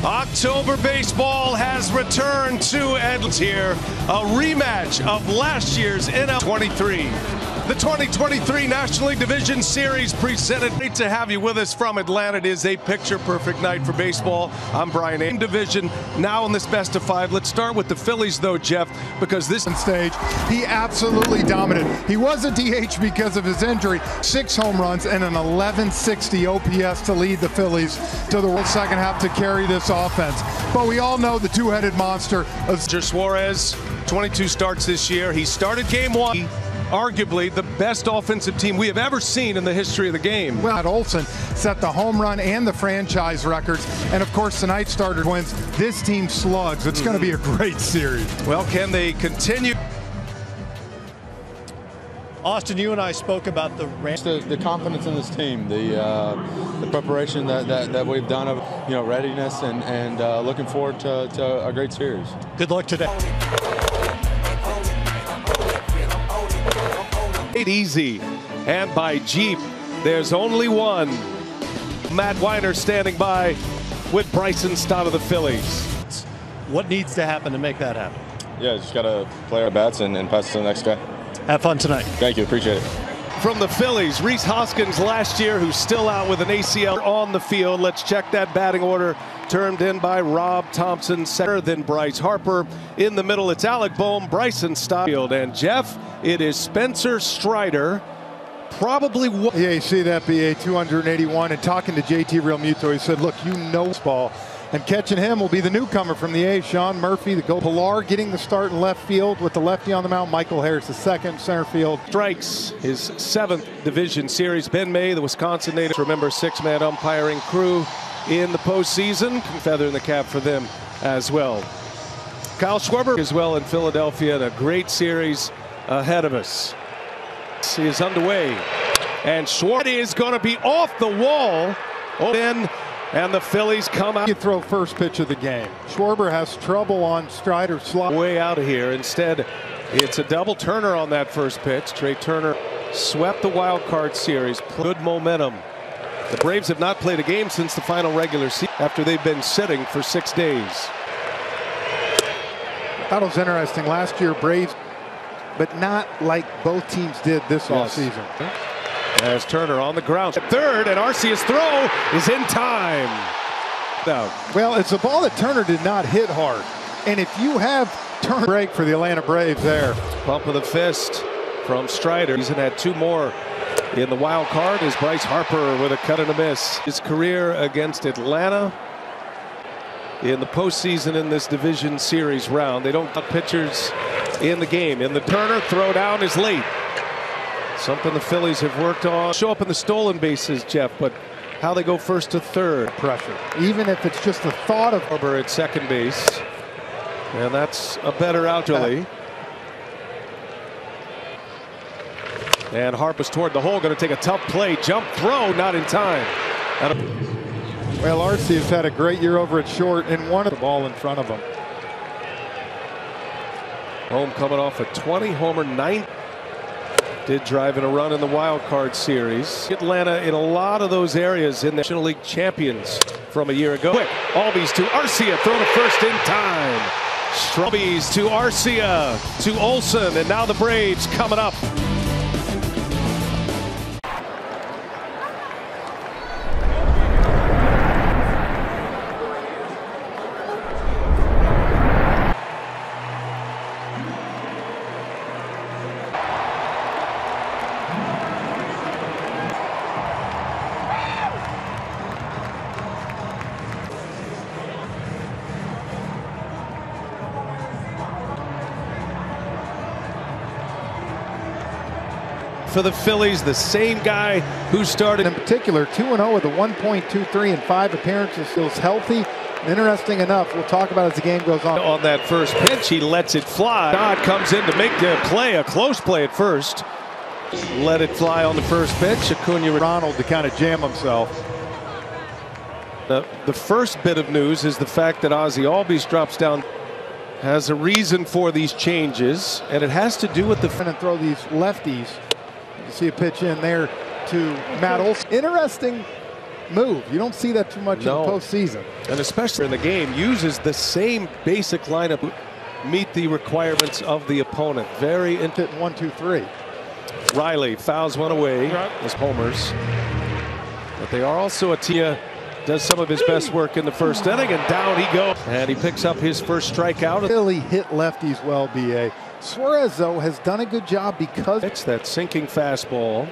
October baseball has returned to Edmonds here. A rematch of last year's NL 23. The 2023 National League Division Series presented. Great to have you with us from Atlanta. It is a picture-perfect night for baseball. I'm Brian A. Division now in this best of five. Let's start with the Phillies, though, Jeff, because this stage, he absolutely dominated. He was a DH because of his injury. 6 home runs and an 1160 OPS to lead the Phillies to the second half to carry this offense. But we all know the two-headed monster of Suarez, 22 starts this year. He started game 1. Arguably the best offensive team we have ever seen in the history of the game. Well, Olson set the home run and the franchise records, and of course tonight started wins. This team slugs. It's going to be a great series. Well, can they continue? Austin, you and I spoke about the confidence in this team, the preparation that we've done of readiness and looking forward to a great series. Good luck today. Easy, and by Jeep, there's only one. Matt Weiner standing by with Bryson Stott of the Phillies. What needs to happen to make that happen? Yeah, just got to play our bats and pass it to the next guy. Have fun tonight. Thank you, appreciate it. From the Phillies, Rhys Hoskins last year, who's still out with an ACL on the field. Let's check that batting order. Turned in by Rob Thompson, center, then Bryce Harper. In the middle, it's Alec Bohm, Bryson Stott, and Jeff, it is Spencer Strider. Probably. Yeah, you see that BA 281, and talking to JT Realmuto, he said, look, you know this ball. And catching him will be the newcomer from the A's, Sean Murphy. The Pilar getting the start in left field with the lefty on the mound. Michael Harris, the second, center field. Strikes his 7th division series. Ben May, the Wisconsin native, remember 6-man umpiring crew in the postseason. Feather in the cap for them as well. Kyle Schwarber as well in Philadelphia, and a great series ahead of us. He is underway, and Schwarber is going to be off the wall. And the Phillies come out. You throw first pitch of the game. Schwarber has trouble on Strider's slot. Way out of here. Instead, it's a double Turner on that first pitch. Trey Turner swept the wild card series. Good momentum. The Braves have not played a game since the final regular season after they've been sitting for 6 days. That was interesting. Last year, Braves, but not like both teams did this offseason. As Turner on the ground at third, and Arcia's throw is in time. No. Well, it's a ball that Turner did not hit hard. And if you have Turner break for the Atlanta Braves there. Bump of the fist from Strider. He's had 2 more in the wild card as Bryce Harper with a cut and a miss. His career against Atlanta in the postseason in this division series round. They don't put pitchers in the game. And the Turner throw down is late. Something the Phillies have worked on. Show up in the stolen bases, Jeff, but how they go first to third. Pressure. Even if it's just the thought of Harper at second base. And that's a better outfield. And Harper's toward the hole, going to take a tough play. Jump throw, not in time. Well, Arcia's had a great year over at short and one of the ball in front of him. Home coming off a 20 homer, 9. Did drive in a run in the wild card series. Atlanta in a lot of those areas in the National League champions from a year ago. Quick, Albies to Arcia, throw to first in time. Albies to Arcia, to Olson, and now the Braves coming up. For the Phillies, the same guy who started in particular 2-0 with a 1.23 and 5 appearances. Feels healthy. Interesting enough, we'll talk about as the game goes on. On that first pitch, he lets it fly. Dodd comes in to make the play, a close play at first. Let it fly on the first pitch. Acuna Ronald to kind of jam himself. The first bit of news is the fact that Ozzie Albies drops down. Has a reason for these changes, and it has to do with the and throw these lefties. You see a pitch in there to Matt Olson. Interesting move. You don't see that too much in the postseason. And especially in the game, uses the same basic lineup, meet the requirements of the opponent. Very Hit 1, 2, 3. Riley fouls one away as homers. But they are also a team. Does some of his best work in the first inning, and down he goes. And he picks up his first strikeout. Really hit lefties well, B.A. Suarez, though, has done a good job because it's that sinking fastball.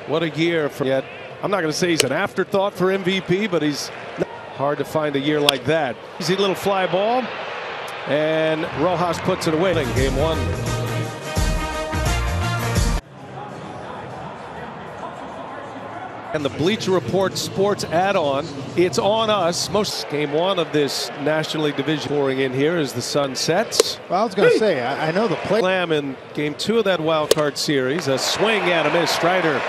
What a year for yet. I'm not going to say he's an afterthought for MVP, but he's hard to find a year like that. Easy little fly ball, and Rojas puts it away. Game one. And the Bleacher Report Sports add-on, it's on us. Most game one of this National League division pouring in here as the sun sets. Well, I was going to say, I know the play. Slam in game two of that wild card series. A swing and a miss. Strider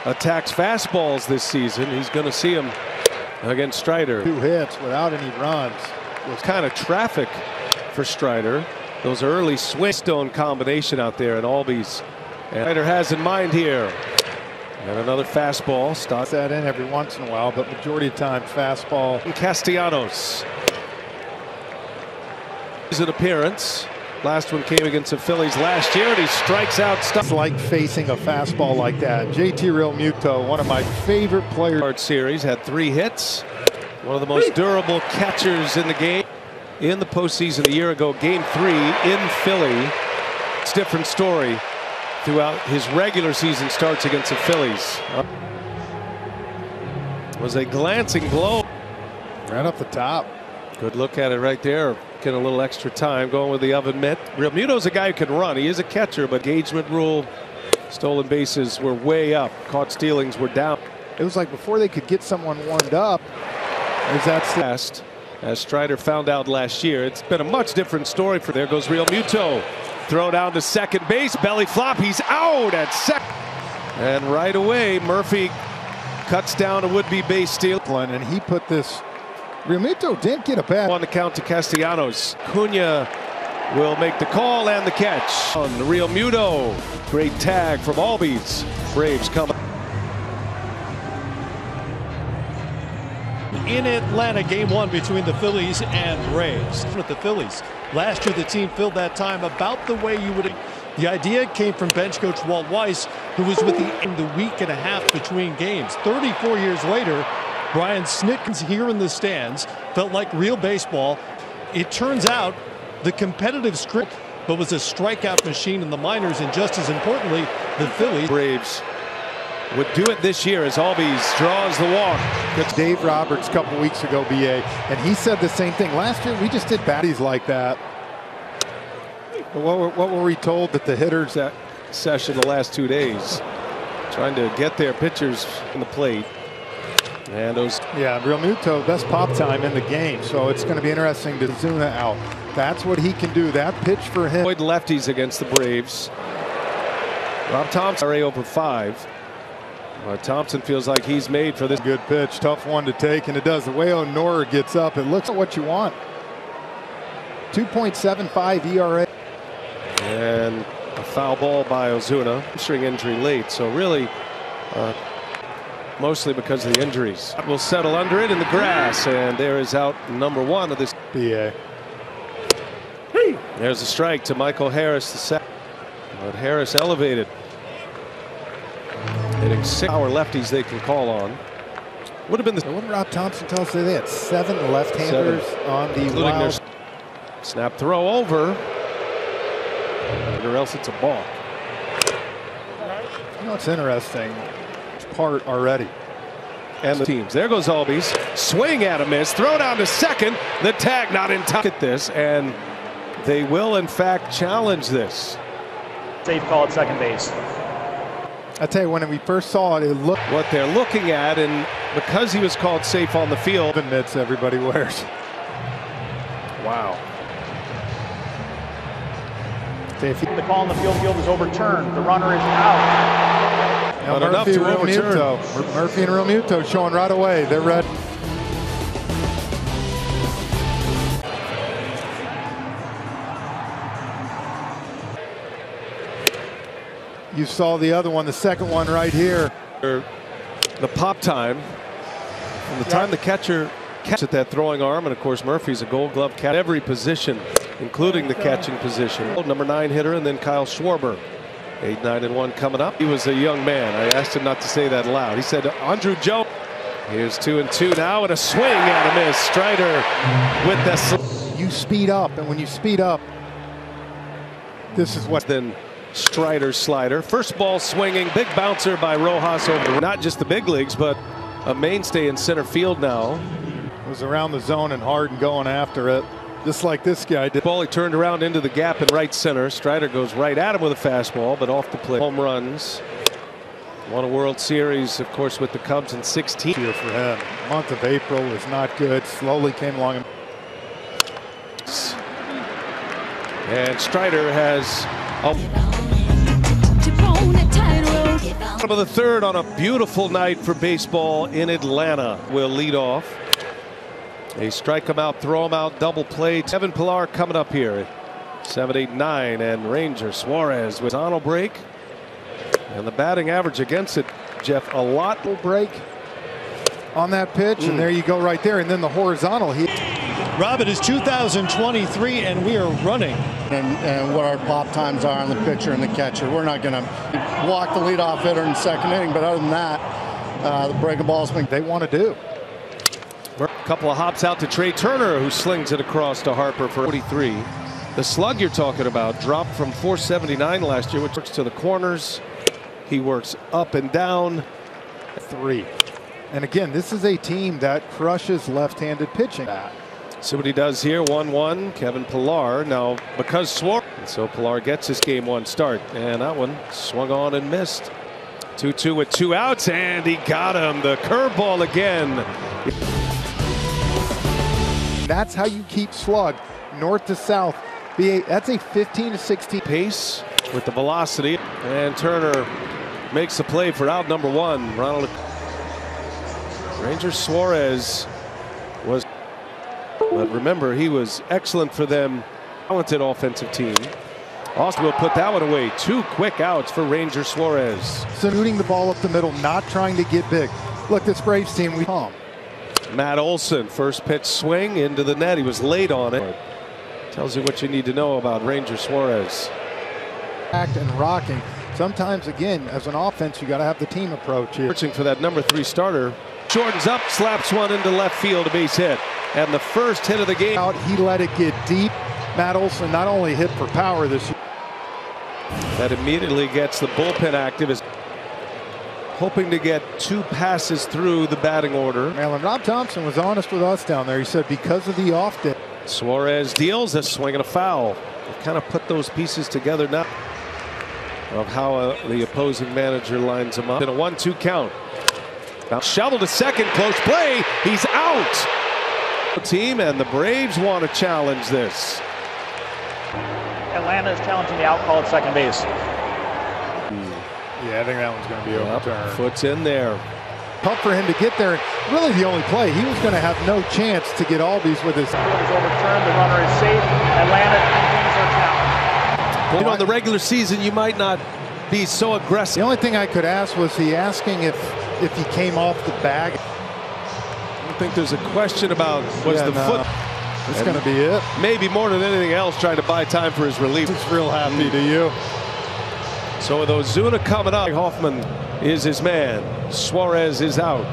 attacks fastballs this season. He's going to see him against Strider. 2 hits without any runs. It was kind of traffic for Strider. Those early swing stone combination out there in Albies. And Strider has in mind here. And another fastball. Starts that in every once in a while, but majority of time fastball. Castellanos. His appearance. Last one came against the Phillies last year, and he strikes out. It's like facing a fastball like that. JT Realmuto, one of my favorite players. Series had 3 hits. One of the most durable catchers in the game. In the postseason a year ago, game 3 in Philly. It's a different story throughout his regular season starts against the Phillies. Was a glancing blow. Right off the top. Good look at it right there. Getting a little extra time going with the oven mitt. Realmuto's a guy who can run. He is a catcher, but engagement rule, stolen bases were way up. Caught stealings were down. It was like before they could get someone warmed up. Is that fast? As Strider found out last year, it's been a much different story for. There goes Realmuto. Throw down to second base. Belly flop. He's out at second. And right away, Murphy cuts down a would-be base steal. And he put this. Realmuto didn't get a bad. On the count to Castellanos. Cunha will make the call and the catch. On the Realmuto. Great tag from Albies. Braves come. In Atlanta, game one between the Phillies and Braves. With the Phillies, last year the team filled that time about the way you would. The idea came from bench coach Walt Weiss, who was with the week and a half between games. 34 years later, Brian Snitken's here in the stands. Felt like real baseball. It turns out the competitive script, but was a strikeout machine in the minors, and just as importantly, the Phillies. Braves would do it this year as Albies draws the walk. It's Dave Roberts a couple weeks ago, BA, and he said the same thing. Last year we just did baddies like that. What were we told that the hitters that session the last 2 days trying to get their pitchers in the plate? And those. Yeah, Realmuto, best pop time in the game, so it's going to be interesting to Zuna out. That's what he can do. That pitch for him. Avoid lefties against the Braves. Rob Thompson, over 5. Thompson feels like he's made for this. Good pitch, tough one to take, and it does. The way Onora gets up, it looks like what you want. 2.75 ERA. And a foul ball by Ozuna. Hamstring injury late, so really mostly because of the injuries. Will settle under it in the grass, and there is out number 1 of this. BA. There's a strike to Michael Harris, the second. But Harris elevated. Hitting 6 power lefties they can call on. Would have been the. What did Rob Thompson tell us? They had 7 left-handers on the wild. Snap throw over. Or else it's a ball. You know, it's interesting. Part already. And the teams. There goes Albies. Swing at a miss. Throw down to second. The tag not in time. At this, and they will in fact challenge this. Safe call at second base. I tell you, when we first saw it, it looked. What they're looking at, and because he was called safe on the field. Mitts everybody wears. Wow. The call on the field is overturned. The runner is out. Now Murphy and Realmuto showing right away. They're ready. You saw the other one, the second one right here. The pop time. From the time the catcher catches at that throwing arm, and of course Murphy's a Gold Glove cat every position, including the catching position. Number 9 hitter, and then Kyle Schwarber. 8-9-1 coming up. He was a young man. I asked him not to say that loud. He said Andrew Jones. Here's 2-2 now, and a swing and a miss. Strider with the. You speed up, and when you speed up, this is what. Then Strider's slider. First ball swinging, big bouncer by Rojas over not just the big leagues, but a mainstay in center field now. Was around the zone and hard and going after it, just like this guy did. Ball he turned around into the gap in right center. Strider goes right at him with a fastball, but off the plate. Home runs. Won a World Series, of course, with the Cubs in 16. Year for him. The month of April was not good. Slowly came along. And Strider has top of the third on a beautiful night for baseball in Atlanta. Will lead off. They strike him out, throw him out, double play. Kevin Pillar coming up here. 7-8-9, and Ranger Suarez with horizontal break. And the batting average against it, Jeff, a lot will break on that pitch, and there you go right there. And then the horizontal hit. Rob, it is 2023, and we are running. And what our pop times are on the pitcher and the catcher. We're not going to walk the leadoff hitter in the second inning, but other than that, the breaking balls they want to do. A couple of hops out to Trey Turner, who slings it across to Harper for 43. The slug you're talking about dropped from 479 last year, which works to the corners. He works up and down. 3. And again, this is a team that crushes left-handed pitching. See what he does here. 1-1. Kevin Pillar now because Suarez. So Pillar gets his game 1 start, and that one swung on and missed. 2-2 with 2 outs, and he got him. The curveball again. That's how you keep slug north to south. That's a 15 to 16 pace with the velocity, and Turner makes the play for out number 1. Ronald Ranger Suarez was, but remember, he was excellent for them. Talented offensive team. Austin will put that one away. 2 quick outs for Ranger Suarez. Shooting the ball up the middle, not trying to get big. Look, this Braves team, we calm. Matt Olson, first pitch swing into the net. He was late on it. Tells you what you need to know about Ranger Suarez. Act and rocking. Sometimes, again, as an offense, you got to have the team approach here. Searching for that number 3 starter. Shortens up, slaps one into left field, a base hit. And the first hit of the game. He let it get deep. Matt Olson not only hit for power this year. That immediately gets the bullpen active. Is hoping to get 2 passes through the batting order. Maryland. Rob Thompson was honest with us down there. He said because of the off day. Suarez deals a swing and a foul. We've kind of put those pieces together now of how the opposing manager lines him up in a 1-2 count. Now shovel to second, close play. He's out. Team, and the Braves want to challenge this. Atlanta is challenging the out call at second base. Yeah, I think that one's going to be overturned. Foot's in there. Tough for him to get there. Really the only play. He was going to have no chance to get Albies with his. Field is overturned. The runner is safe. Atlanta continues their challenge. You know, in the regular season, you might not be so aggressive. The only thing I could ask was he asking if he came off the bag. I think there's a question about was the foot. It's going to be it. Maybe more than anything else, trying to buy time for his relief. He's real happy to you. So with Ozuna coming up, Hoffman is his man. Suarez is out.